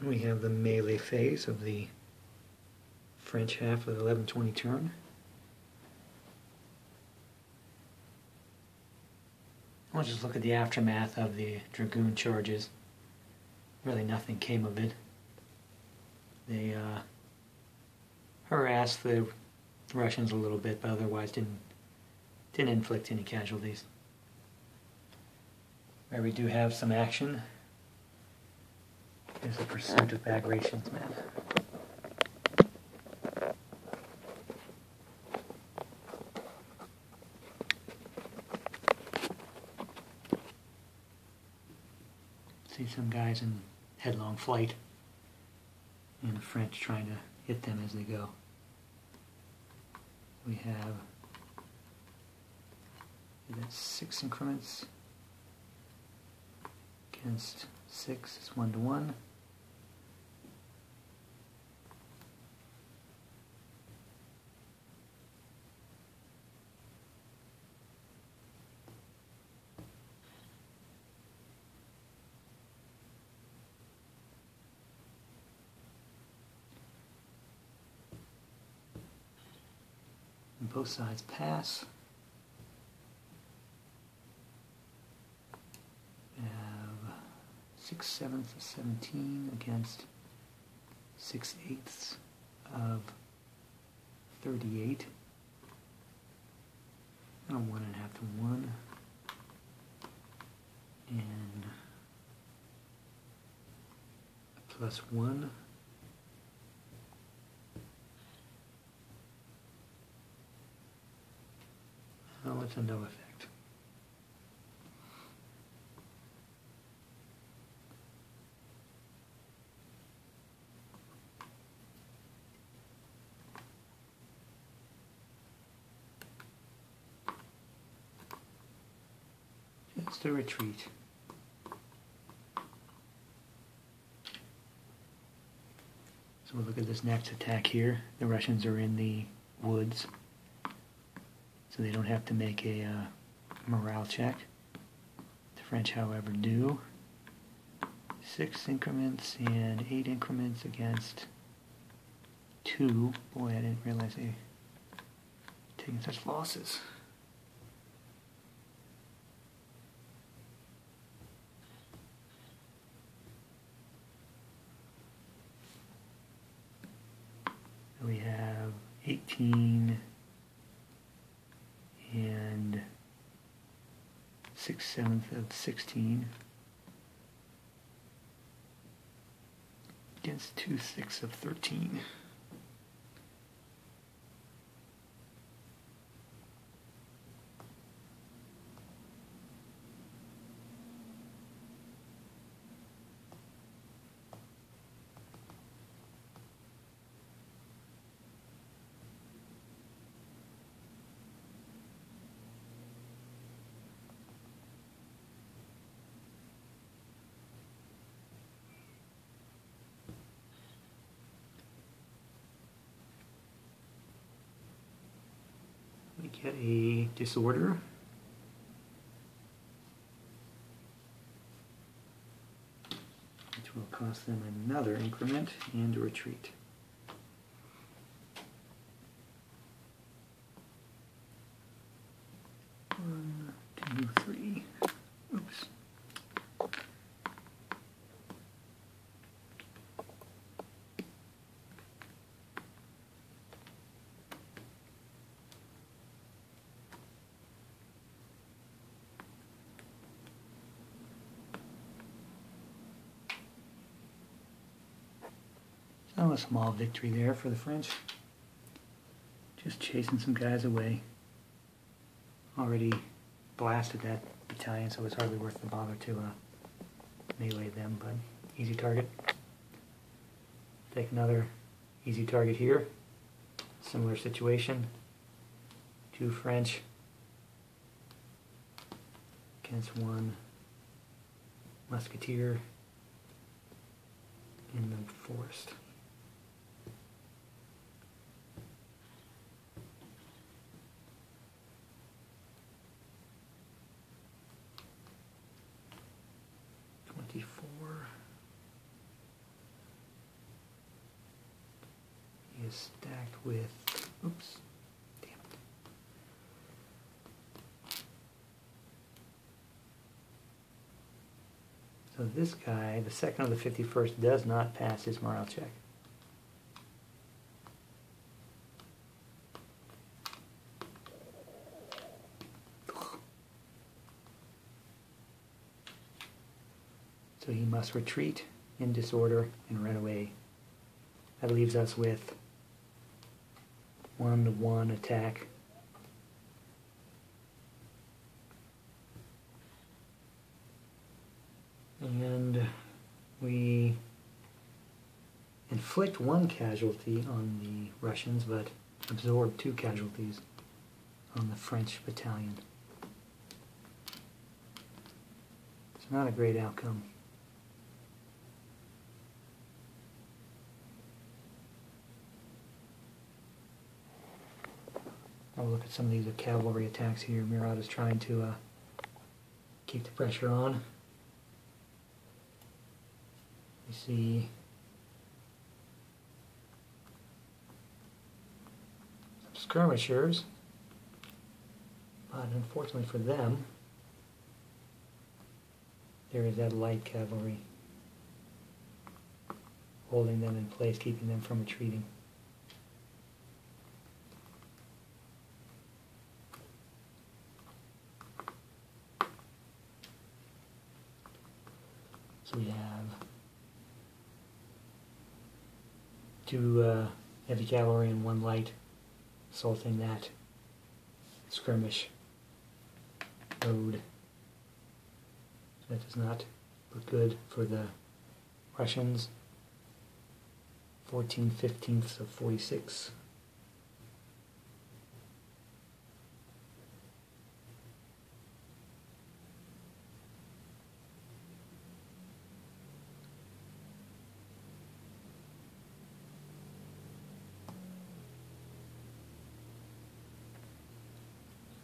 We have the melee phase of the French half of the 11-20 turn. We'll just look at the aftermath of the dragoon charges. Really nothing came of it. They harassed the Russians a little bit, but otherwise didn't inflict any casualties. Where we do have some action is the pursuit of Bagration's men. See some guys in headlong flight, and the French trying to hit them as they go. We have that's 6 increments against 6. It's 1-to-1. And both sides pass. We have 6/7 of 17 against 6/8 of 38. And a 1.5-to-1. And a +1. Oh, it's a no effect. Just a retreat. So we'll look at this next attack here. The Russians are in the woods, so they don't have to make a morale check. The French, however, do. 6 increments and 8 increments against 2. Boy, I didn't realize they were taking such losses. We have 18 and 6/7 of 16 against 2/6 of 13. We get a disorder. Which will cost them another increment and a retreat. One, two, three. Oops. So a small victory there for the French. Just chasing some guys away. Already blasted that battalion, so it's hardly worth the bother to melee them, but easy target. Take another easy target here. Similar situation. 2 French against 1 musketeer in the forest. is stacked with, oops, damn it. So this guy, the second of the 51st, does not pass his morale check. So he must retreat in disorder and run away. That leaves us with 1-to-1 attack. And we inflict 1 casualty on the Russians, but absorb 2 casualties on the French battalion. It's not a great outcome. I'll look at some of these cavalry attacks here. Murat is trying to keep the pressure on. You see some skirmishers, but unfortunately for them, there is that light cavalry holding them in place, keeping them from retreating. So we have 2 heavy cavalry and 1 light assaulting that skirmish road. That does not look good for the Russians. 14/15 of 46.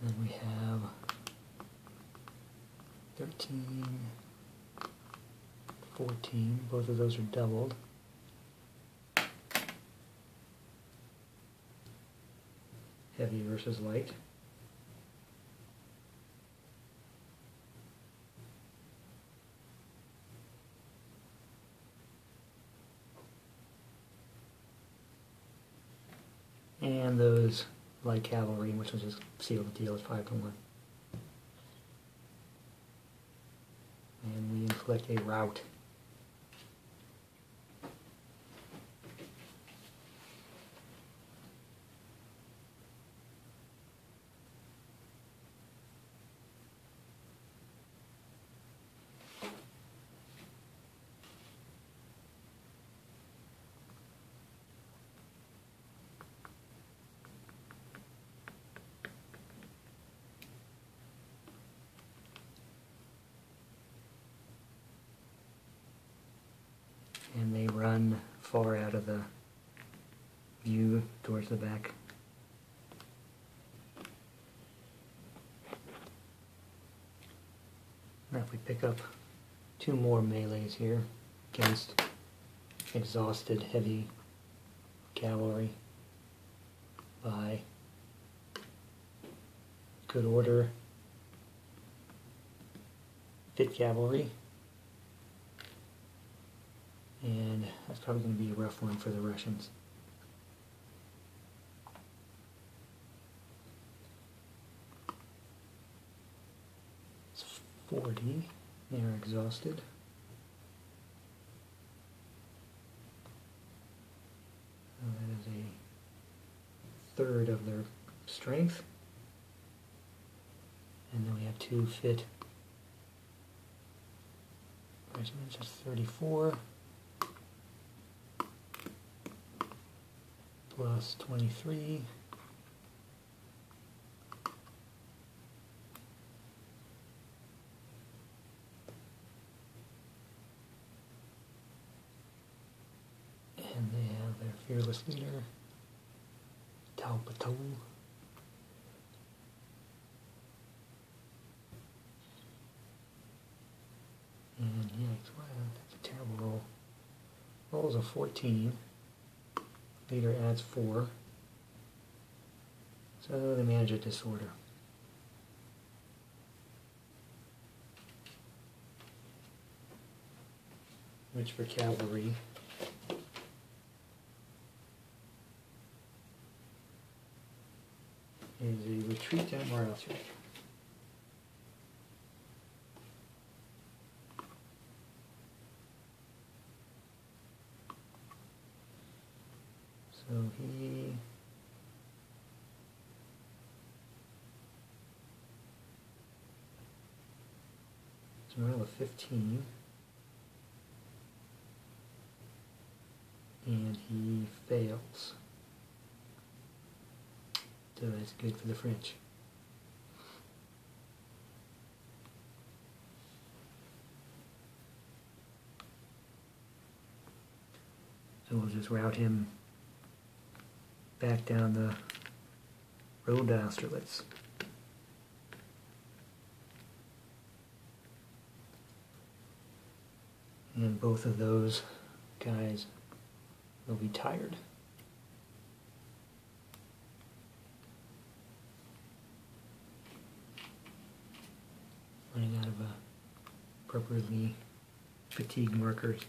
Then we have 13, 14, both of those are doubled. Heavy versus light. And those light cavalry, which will just seal the deal at 5-to-1. And we inflict a rout. And they run far out of the view towards the back. Now if we pick up 2 more melees here against exhausted heavy cavalry by good order fit cavalry. And that's probably going to be a rough one for the Russians. It's 40. They're exhausted. So that is a third of their strength. And then we have 2 fit regiments. That's 34. Plus 23. And they have their fearless leader, Bataille. And yikes, wow, that's a terrible roll. Rolls a 14. Leader adds 4. So they manage a disorder. Which for cavalry is a retreat and morale check. So he is morale of 15. And he fails. So that's good for the French. So we'll just route him back down the road to Austerlitz. And both of those guys will be tired. Running out of appropriately fatigue markers.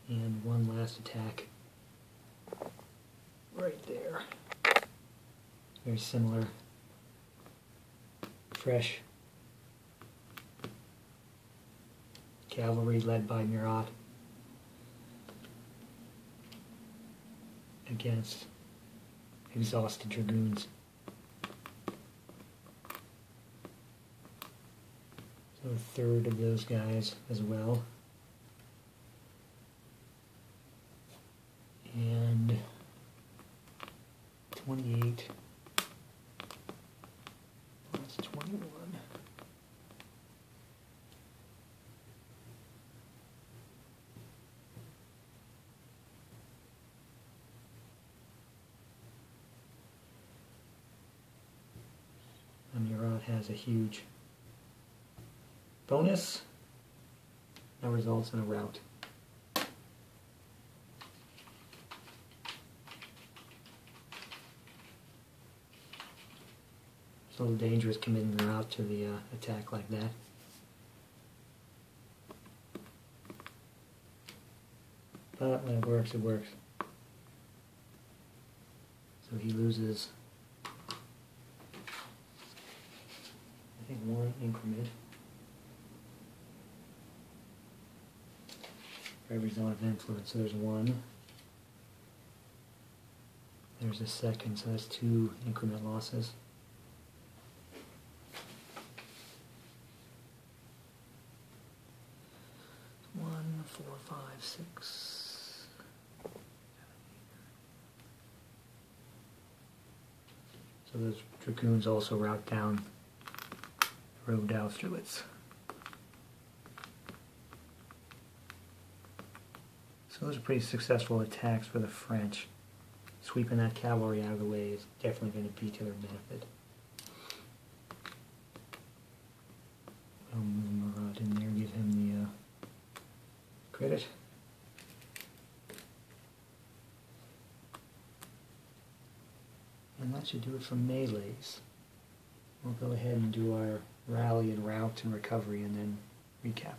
And one last attack right there. Very similar. Fresh cavalry led by Murat against exhausted dragoons. So a third of those guys as well. And 28 plus 21. And Murat has a huge bonus. That results in a rout. It's a little dangerous committing the rout to the attack like that. But when it works, it works. So he loses, I think, 1 increment for every zone of influence. So there's 1. There's a second, so that's 2 increment losses. One, 4, 5, 6. So those dragoons also route down the road to Austerlitz. So those are pretty successful attacks for the French. Sweeping that cavalry out of the way is definitely going to be to their benefit. I'll move Murat in there, give him the credit. And that should do it for melees. We'll go ahead and do our rally and rout and recovery and then recap.